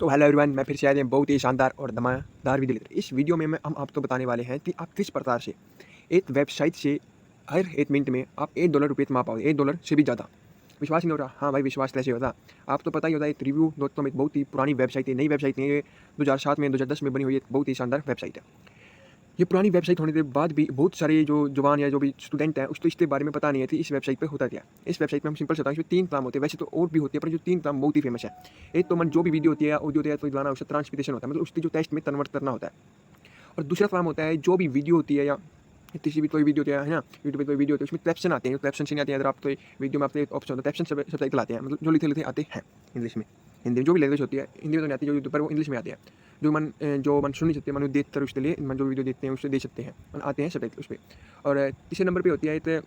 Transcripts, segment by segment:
तो hello everyone, मैं फिर से आया हूँ बहुत ही शानदार और धमाकेदार वीडियो लेकर। इस वीडियो में हम आपको बताने वाले हैं कि आप किस प्रकार से एक वेबसाइट से हर 1 मिनट में आप $1 कमा पाओगे, $1 से भी ज़्यादा। विश्वास नहीं हो रहा? हाँ भाई, विश्वास कैसे होता? आप तो पता ही होता है, एक रिव्यू.com एक बहुत ही पुरानी वेबसाइट है, नई वेबसाइट नहीं है ये, 2007 में 2010 में बनी हुई एक बहुत ही शानदार वेबसाइट है। ये पुरानी वेबसाइट होने के बाद भी बहुत सारे जो जवान या जो भी स्टूडेंट हैं उसको इसके बारे में पता नहीं है कि इस वेबसाइट पे होता क्या है। इस वेबसाइट में हम सिंपल से बताएं, इसमें 3 काम होते हैं, वैसे तो और भी होते हैं पर जो 3 काम बहुत ही फेमस है। एक तो जो भी वीडियो होती है, ऑडियो होती है, तो गाना उसका ट्रांसलेशन होता है, मतलब उसकी जो टेक्स्ट में कन्वर्ट करना होता है। और दूसरा काम होता है, जो भी वीडियो होती है या किसी भी कोई वीडियो होती है ना, यूट्यूब पे कोई वीडियो होती है, उसमें कैप्शन आते हैं। कैप्शन नहीं आते हैं, अगर आप तो वीडियो में आपके ऑप्शन होता है कैप्शन सबटाइटल आते हैं, मतलब जो लिखे आते हैं इंग्लिश में। हिंदी में जो भी लैंग्वेज होती है, हिंदी में तो नहीं आती जो यूट्यूब पर, वो इंग्लिश में आती है। जो मन सुन नहीं सकते, मन देख कर उसके लिए मन जो वीडियो देखते हैं उससे दे सकते हैं, आते हैं सबटाइटल उस पर। और तीसरे नंबर पर होती है एक,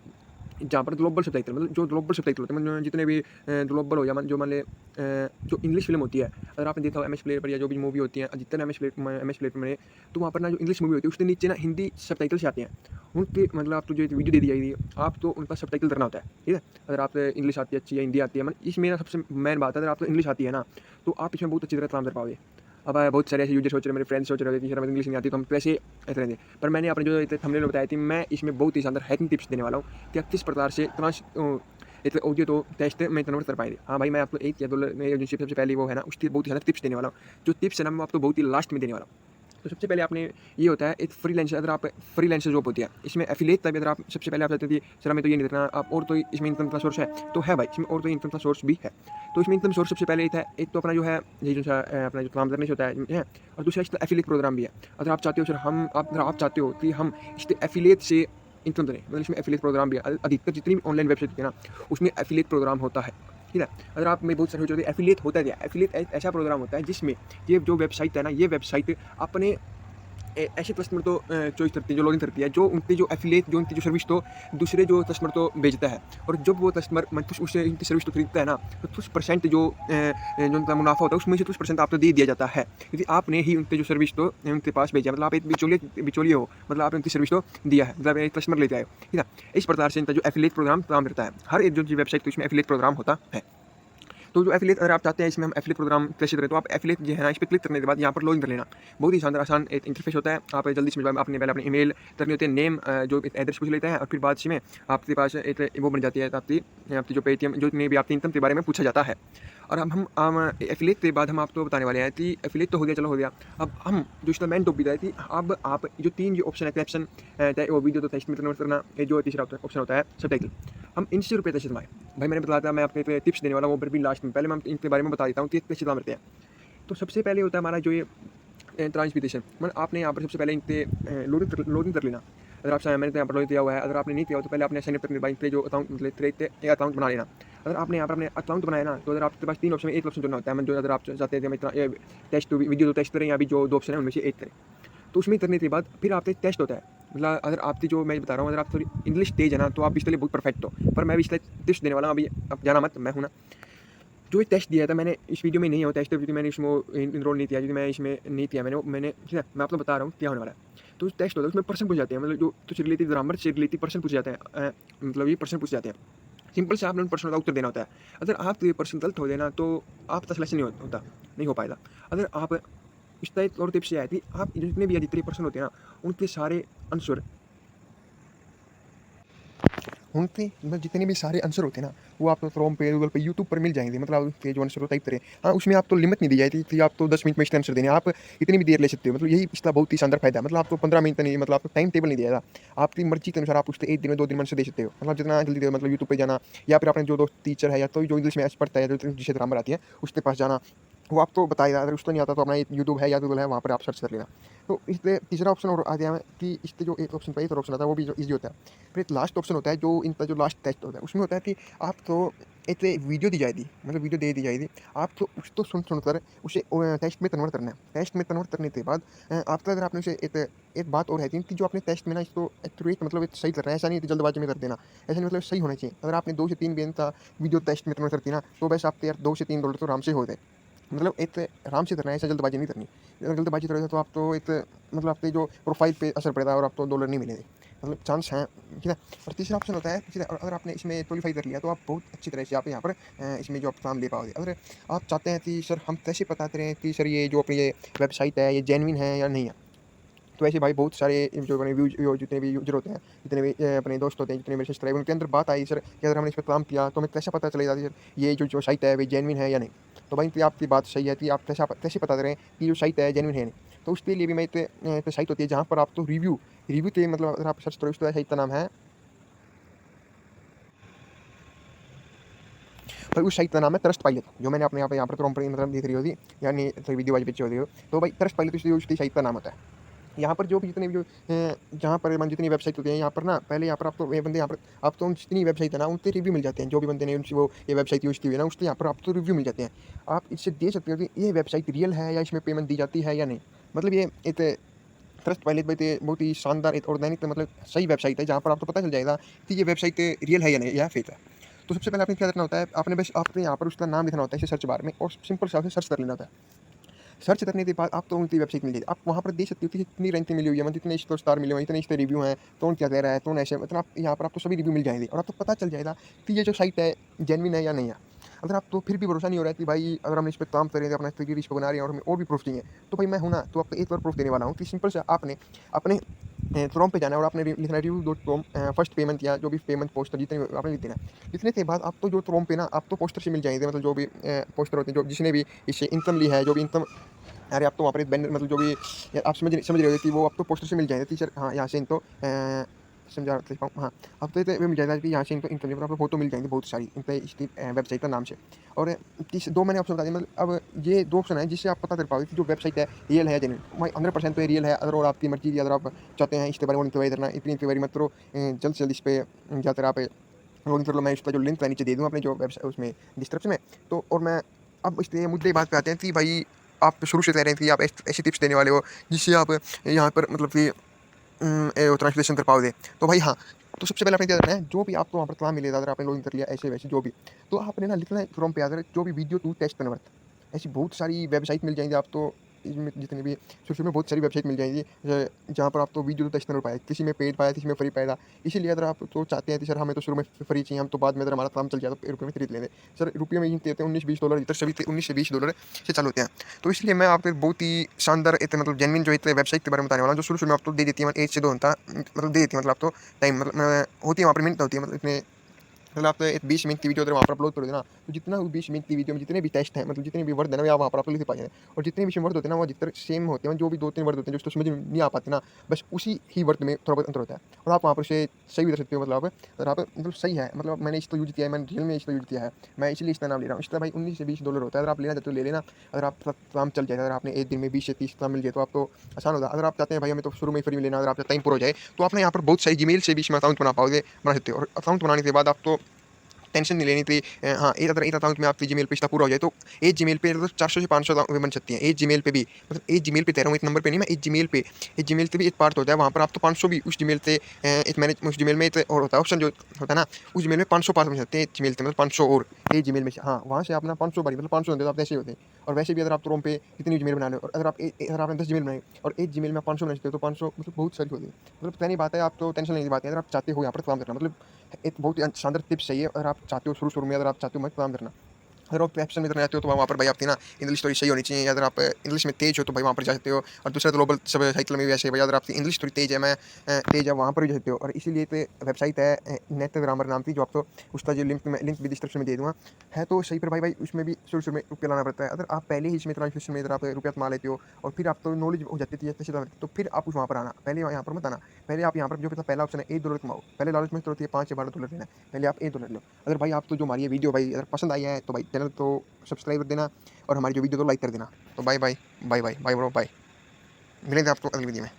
जहाँ पर ग्लोबल सबटाइटल, मतलब जो ग्लोबल सबटाइटल होते हैं, मतलब जितने भी ग्लोबल हो या जो मान ले जो इंग्लिश फिल्म होती है, अगर आपने देखा हो एमएक्स प्लेयर पर या जो भी मूवी होती है, जितने एमएक्स प्लेयर में, तो वहाँ पर ना जो इंग्लिश मूवी होती है उसके नीचे ना हिंदी सबटाइटल से आते हैं। उनके मतलब आप तो जो वीडियो दे दी जाएगी, आप तो उनका सबटाइटल करना होता है, ठीक है। अगर आप इंग्लिश आती है अच्छी या हिंदी आती है, मतलब इसमें सबसे मेन बात है, अगर आपको इंग्लिश आती है ना, तो आप इसमें बहुत अच्छी तरह काम कर पाओगे। अब बहुत सारे ऐसे यूजर सोच रहे हैं, मेरे फ्रेंड्स सोच रहे थे कि सर हमें इंग्लिश नहीं आती तो हम कैसे ऐसे रहेंगे। पर मैंने अपने जो थंबनेल में बताया थी, मैं इसमें बहुत ही शानदार हैकिंग टिप्स देने वाला हूँ कि आप किस प्रकार से इतने ऑडियो तो टेक्स्ट में कन्वर्ट कर पाएंगे। हाँ भाई, मैं आपको एक या दो सबसे पहले वो है ना, उसकी बहुत ही शानदार टिप्स देने वाला हूँ। जो टिप्स है ना, मैं आपको बहुत ही लास्ट में देने वाला हूँ। तो सबसे पहले आपने ये होता है, एक फ्रीलांसर, अगर आप फ्रीलांसर जॉब होती है, इसमें एफिलिएट टाइप, अगर आप सबसे पहले आप चाहते थे सर हमें तो ये नहीं देखना आप, और तो इसमें इनकम का सोर्स है, तो है भाई इसमें और तो इनकम का सोर्स भी है। तो इसमें इनकम सोर्स सबसे पहले एक तो अपना जो है ये जो अपना जो काम करने से होता है, और दूसरा इसका एफिलिएट प्रोग्राम भी है। अगर आप चाहते हो सर अगर आप चाहते हो कि हम इस एफिलिएट से इनकम करें, मतलब इसमें एफिलिएट प्रोग्राम भी है। अधिकतर जितनी भी ऑनलाइन वेबसाइट होती है ना, उसमें एफिलिएट प्रोग्राम होता है, ठीक है। अगर आप में बहुत सारे सोचते हैं एफिलिएट होता है क्या, एफिलिएट ऐसा प्रोग्राम होता है जिसमें ये जो वेबसाइट है ना, ये वेबसाइट अपने ऐसे कस्टमर तो चॉइस करती है, जो लॉगिन करती है, जो उनकी जो एफिलिएट, जो उनकी जो सर्विस तो दूसरे जो कस्टमर तो भेजता है। और जब वो कस्टमर कुछ उससे इनकी सर्विस तो खरीदता है ना, तो कुछ परसेंट जो उनका मुनाफा होता है, उसमें से कुछ परसेंट आपको दे दिया जाता है, क्योंकि आपने ही उनके जो सर्विस तो उनके पास भेजा, मतलब आप एक बिचौलिए हो, मतलब आपने उनकी सर्विस तो दिया है, मतलब एक कस्टमर लेते आए हो, ठीक है। इस प्रकार से इनका जो एफिलिएट प्रोग्राम काम करता है, हर एक जो वेबसाइट तो इसमें एफिलिएट प्रोग्राम होता है। तो जो एफिलिएट, अगर आप चाहते हैं इसमें हम एफिलिएट प्रोग्राम कैसे करें, तो आप एफिलिएट जो है ना, इस पर क्लिक करने के बाद यहाँ पर लॉगिन कर लेना। बहुत ही शानदार आसान एक इंटरफेस होता है, आप जल्दी समझ पाए। आपने पहले अपनी ईमेल करनी होती है, नेम जो एड्रेस पूछ लेते हैं, और फिर बाद में आपके पास एक वो बन जाती है आपकी जो पेटीएम, जो भी आपकी इनकम के बारे में पूछा जाता है। और अब हम एफिलिएट के बाद हम आपको बताने वाले हैं कि एफिलिएट तो हो गया, चलो हो गया। अब हम जो इसका मेन टॉपिक है कि अब आप जो 3 जो ऑप्शन है, कैप्शन, वो वीडियो तो टेक्स्ट में कन्वर्ट करना, ये जो तीसरा ऑप्शन होता है सबटाइटल, हम इनसे रुपये कैसे कमाएं। भाई मैंने बताया था, मैं आपके टिप्स देने वाला हूँ, वो भी लास्ट में। पहले मैं इनके बारे में बता देता हूँ कि कैसे काम करते हैं। तो सबसे पहले होता है हमारा जो ये ट्रांसमिटेशन, मतलब आपने यहाँ पर सबसे पहले इनके लॉगिन कर लेना। अगर आप मैंने तो यहाँ पर लॉगिन किया हुआ है, अगर आपने नहीं किया हो तो पहले आपने साइनअप करने के बाद जो अकाउंट, मतलब एक अकाउंट बना लेना। अगर आपने यहाँ पर अपने अकाउंट बनाया ना, तो अगर आपके पास 3 ऑप्शन में एक ऑप्शन चुनना होता है, जो अगर आप चाहते हैं कि टेस्ट वीडियो तो टेस्ट करें, या भी जो 2 ऑप्शन है उनमें से एक करें, तो उसमें करने के बाद फिर आपका एक टेस्ट होता है। मतलब अगर आपकी जो मैं बता रहा हूँ, अगर आप थोड़ी इंग्लिश तेज है ना, तो आप इसके लिए बहुत परफेक्ट हो। पर मैं भी इसलिए टिप्स देने वाला हूँ, अभी अब जाना मत, मैं हूँ ना। जो ये टेस्ट दिया था मैंने, इस वीडियो में नहीं हो टेस्ट, क्योंकि मैंने इसमें इनरोल नहीं किया, क्योंकि मैं इसमें नहीं किया मैंने ठीक है, मैं आपको बता रहा हूँ क्या होने वाला है। तो टेस्ट होता है, उसमें पर्सन पूछ जाते हैं, मतलब जो कुछ रिलेटिव ग्रामर से रिलेटिव पर्सन पूछ जाते हैं, मतलब ये पर्सन पूछ जाते हैं। सिंपल से आपने उन प्रश्नों का उत्तर देना होता है। अगर आप ये प्रश्न गलत हो देना, तो आपका सिलेक्शन नहीं हो पाएगा। अगर आप इसका एक और टिप्स ये है कि आप जितने भी जितने पर्सन होते हैं ना, उनके सारे आंसर, उनके मतलब जितने भी सारे आंसर होते हैं ना, वो आपको क्रोम पे, गूगल पे, यूट्यूब पर मिल जाएंगे। मतलब आप उसके जो आंसर टाइप करें, हाँ उसमें आपको लिमिट नहीं दी जाती कि आपको 10 मिनट में इसके आंसर देने, आप इतनी भी देर ले सकते हो। मतलब यही इसका बहुत ही शानदार फायदा है। मतलब आपको 15 मिनट नहीं, मतलब आपको टाइम टेबल नहीं दिया जाता, आपकी मर्जी के अनुसार आप उससे 1 दिन में 2 दिन में आंसर दे सकते हो। मतलब जितना जल्दी दे, मतलब यूट्यूब पर जाना, या फिर अपने जो दोस्त टीचर है या तो जो इंग्लिश में पढ़ता है, जो जिसे ग्रामर आती है, उसके पास जाना, वो आपको बताएगा। अगर उसको नहीं आता तो अपना यूट्यूब है या गूगल है, वहाँ पर आप सर्च कर लेना। तो इसलिए तीसरा ऑप्शन और आ गया है कि इसके जो एक ऑप्शन पर एक और ऑप्शन आता है, वो भी जो ईजी होता है। फिर एक लास्ट ऑप्शन होता है, जो इनका जो लास्ट टेस्ट होता है, उसमें होता है कि आपको एक वीडियो दी जाएगी, मतलब वीडियो दे दी जाएगी, आपको उसको सुनकर उसे टेस्ट में कन्वर्ट करना है। टेस्ट में कन्वर्ट करने के बाद आपका, अगर आपने उसे एक बात और है कि जो आपने टेस्ट में ना इसको एक्यूरेट, मतलब एक सही कर रहा है, ऐसा नहीं कि जल्दबाजी में कर देना, ऐसा नहीं, मतलब सही होना चाहिए। अगर आपने 2 से 3 बेन का वीडियो टेस्ट में कन्वर्ट करती ना, तो बस आपके यार $2 से $3 तो आराम से हो गए। मतलब एक आराम से करना है, ऐसा जल्दबाजी नहीं करनी। अगर जल्दबाजी करोगे तो आप तो एक, मतलब आपके जो प्रोफाइल पे असर पड़ेगा और आपको डॉलर नहीं मिलेंगे। मतलब चांस हैं, ठीक है। और तीसरा ऑप्शन होता है, तीसरा अगर आपने इसमें क्वालीफाई कर लिया तो आप बहुत अच्छी तरह से आप यहाँ पर इसमें जो आप काम ले पाओगे। अगर आप चाहते हैं कि सर हम कैसे पता करें कि सर ये जो अपनी ये वेबसाइट है ये जेन्युइन है या नहीं है, तो ऐसे भाई बहुत सारे जो अपने जितने भी यूजर होते हैं, जितने भी अपने दोस्त होते हैं, जितने मेरे सब्सक्राइबर, उनके अंदर बात आई सर कि अगर हमने इस पर काम किया तो हमें कैसे पता चलेगा सर ये जो साइट है वो जेन्युइन है या नहीं। तो भाई आपकी बात सही है कि आप कैसे पता करें कि जो साइट है जेन्युइन है नहीं। तो उसके लिए भी मैं एक साइट होती है जहाँ पर आप तो रिव्यू रिव्यू के मतलब अगर आप सर्च करो, उस साइट का नाम है भाई, उस साइट का नाम है ट्रस्ट पायलट, जो मैंने अपने यहाँ पर मतलब देख रही होती, यानी वीडियो वाइज पीछे हो रही हो, तो भाई ट्रस्ट पायलट उसकी साइट का नाम होता है। यहाँ पर जो भी जितने भी जो जहाँ पर मतलब जितनी वेबसाइट होती है यहाँ पर ना, पहले यहाँ पर आप तो ये बंदे यहाँ पर आप तो जितनी वेबसाइट है ना उनके रिव्यू मिल जाते हैं, जो भी बंदे ने उनकी वो ये वेबसाइट यूज़ की हुई है ना उसके यहाँ पर आप तो रिव्यू मिल जाते हैं। आप इससे देख सकते हो कि ये वेबसाइट रियल है या इसमें पेमेंट दी जाती है या नहीं। मतलब ये एक ट्रस्ट पायलट भाई ये बहुत ही शानदार एक ऑर्गेनिक मतलब सही वेबसाइट है, जहाँ पर आपको पता चल जाएगा कि ये वेबसाइट रियल है या नहीं या फेक है। तो सबसे पहले आपने क्या करना होता है, आपने बस आपने यहाँ पर उसका नाम लिखना होता है इसे सर्च बार में, और सिंपल से सर्च कर लेना होता है। सर्च करने के बाद आप तो उनकी वेबसाइट मिल जाएगी, आप वहाँ पर देख सकते हो कि कितनी रैंकिंग मिली हुई है, मतलब कितने इसको स्टार मिले हुए हैं, इतने इसके रिव्यू हैं, कौन क्या कह रहा है, कौन ऐसे, मतलब आप यहाँ पर आपको सभी रिव्यू मिल जाएंगे और आपको पता चल जाएगा कि ये जो साइट है जेन्युइन है या नहीं है। अगर आप तो फिर भी भरोसा नहीं हो रहा है कि भाई अगर हम इस पर काम करेंगे, अपना इस पर बना रहे हैं और हमें और भी प्रूफ चाहिए, तो भाई मैं हूँ ना, तो आपको एक बार प्रूफ देने वाला हूँ कि सिंपल से आपने अपने क्रोम पे जाना है और आपने लिखना है review.com फर्स्ट पेमेंट या जो भी पेमेंट पोस्टर जितने आपने लिख देना है। लिखने के बाद आपको जो क्रोम पे ना आपको पोस्टर से मिल जाएंगे, मतलब जो भी पोस्टर होते हैं, जो जिसने भी इससे इनकम ली है, जो भी इनकम, अरे आप तो वहाँ पर एक बैनर मतलब जो भी आप समझ रहे हो कि वो आपको पोस्टर से मिल जाएगा टीचर, हाँ यहाँ से इनको समझा पाऊँ, हाँ अब तो ये मिल जाएगा कि यहाँ से इनको इनकम पर आपको फोटो मिल जाएंगी बहुत सारी इन पर इसकी वेबसाइट का नाम से। और दो मैंने ऑप्शन बता दिया, मतलब अब ये दो ऑप्शन है जिससे आप पता कर पाओगे कि जो वेबसाइट है रियल है या जेन्युइन। भाई 100% तो ये रियल है, अगर और आपकी मर्जी की अगर आप चाहते हैं इसके बारे में इंक्वायरी करना, इतनी इंक्वायरी मत करो, जल्द से जल्द इस पर ज़्यादातर आप लॉगिन कर लो। मैं इसका जो लिंक मैं नीचे दे दूँ अपने जो वेबसाइट उसमें डिस्क्रिप्शन में। तो और मैं अब इसलिए मुद्दे बात पे आते हैं कि भाई आप शुरू से कह रहे हैं कि आप ऐसी टिप्स देने वाले हो जिससे आप यहाँ पर मतलब कि ट्रांसलेशन कर पाओगे। तो भाई हाँ, तो सबसे पहले आपने क्या करना है, जो भी आपको वहाँ पर काम मिलेगा, अगर आपने लॉगिन कर लिया ऐसे वैसे जो भी, तो आपने ना लिखना है क्रोम पे अगर जो भी वीडियो टू टेक्स्ट कन्वर्ट, ऐसी बहुत सारी वेबसाइट मिल जाएंगी। आप तो इसमें जितने भी शुरू में बहुत सारी वेबसाइट मिल जाएंगी जहाँ पर आप तो वीडियो टू टेक्स्ट कन्वर्ट पाए, किसी में पेड पाया, किसी में फ्री पाएगा। इसीलिए अगर आप तो चाहते हैं कि सर हमें तो शुरू में फ्री चाहिए, हम तो बाद में अगर हमारा काम चल जाए तो रुपये में खरीद लेंगे, सर रुपये में ही देते हैं $19-20 इधर सभी $19 से $20 से चालू होते हैं। तो इसलिए मैं आपको बहुत ही शानदार इतने मतलब जेन्युइन जो इतने वेबसाइट के बारे में बताने वाला हूँ, जो शुरू में आपको दे देती है 1 से 2 घंटा, मतलब दे देती है, मतलब आपको टाइम मतलब होती है वहाँ पर मिनट होती है, मतलब इतने मतलब आप एक 20 मिनट की वीडियो अगर वहाँ पर अपलोड करोगे ना, तो जितना 20 मिनट की वीडियो में जितने भी टेस्ट हैं, मतलब जितने भी वर्ड है ना, आप वहाँ पर आप लिख पाएंगे। और जितने भी वर्ड होते हैं ना वो अधिकतर सेम होते हैं, जो भी 2-3 वर्ड होते हैं जो समझ में नहीं आ पाते ना, बस उसी ही वर्ड में थोड़ा बहुत अंतर होता है, और आप वहाँ पर से सही भी कर सकते हो। मतलब अगर आप मतलब सही है, मतलब मैंने इसको यूज़ किया है, मैंने रियल में इसको यूज़ किया है, मैं इसलिए इसका नाम ले रहा हूँ। इसका भाई $19 से $20 होता है, अगर आप लेना चाहते हो ले लेना। अगर आप काम चल जाएगा, अगर आपने एक दिन में 20 से 30 काम मिल जाए तो आप तो आसान होगा। अगर आप चाहते हैं भाई हमें तो शुरू में फ्री में लेना, अगर आपका टाइम पूरा हो जाए, तो आपने यहाँ पर बहुत सारी जीमेल से भी इसमें अकाउंट बना सकते हो। और अकाउंट बनाने के बाद आप तो टेंशन नहीं लेनी थी। हाँ, एक अकाउंट में आपकी जीमेल पे इतना पूरा हो जाए तो एक जीमेल पे तो 400 से 500 बन सकती हैं। एक जीमेल पे भी, मतलब एक जीमेल पे कह रहा हूँ, एक नंबर पे नहीं, मैं एक जीमेल पे भी एक पार्ट होता है, वहाँ पर आप तो 500 भी उस जीमेल से एक मैंने उस जीमेल में और होता है ऑप्शन जो होता है ना, उस जीमेल में 500 पास बन सकते हैं एक जीमेल से, मतलब 500 और एक जीमेल में से, हाँ वहाँ से अपना 500 बारी मतलब 500 होते तो आप ऐसे ही होते हैं। और वैसे भी अगर आप क्रोम पे इतनी जीमेल बना लो, और अगर आपने 10 जीमेल बनाए और एक जीमेल में 500 बना सकते हो, तो 500 मतलब बहुत सारी होती है। मतलब पहली बात है, आप तो टेंशन लेने की बात है, अगर आप चाहते हो यहाँ पर काम करना, मतलब एक बहुत ही शानदार टिप्स चाहिए। अगर आप चाहते हो शुरू में, अगर आप चाहते हो मत काम करना, अगर आप एक्शन में करना चाहते हो, तो वहाँ पर भाई आपकी ना इंग्लिश थोड़ी सही होनी चाहिए। अगर आप इंग्लिश में तेज हो तो भाई वहाँ पर जा सकते हो। और दूसरा ग्लोबल सब साइकिल में भी वैसे भाई, अगर आपकी इंग्लिश थोड़ी तेज है, मैं तेज है, वहाँ पर भी जा सकते हो। और इसीलिए तो वेबसाइट है नेट ग्रामर नाम की, जो आपको उसका जो लिंक भी डिस्क्रिप्शन में दे दूँगा, है तो सही पर भाई उसमें भी शुरू में रुपया लाना पड़ता है। अगर आप पहले ही इसमें ट्रांसलेशन में अगर आप रुपया कमा लेते हो और फिर आप तो नॉलेज हो जाती है तो फिर आप उस वहाँ पर आना, पहले यहाँ पर मत आना। पहले आप यहाँ पर जो पहला ऑप्शन है $1 कमाओ, पहले लालच में होती है $5 से $12 देना, पहले आप $1 लो। अगर भाई आप तो जो हमारी ये वीडियो भाई अगर पसंद आई है तो भाई चैनल तो सब्सक्राइब कर देना और हमारी जो वीडियो को लाइक कर देना। तो bye bye bye bye bye bro, bye. मिलेंगे आपको अगली वीडियो में।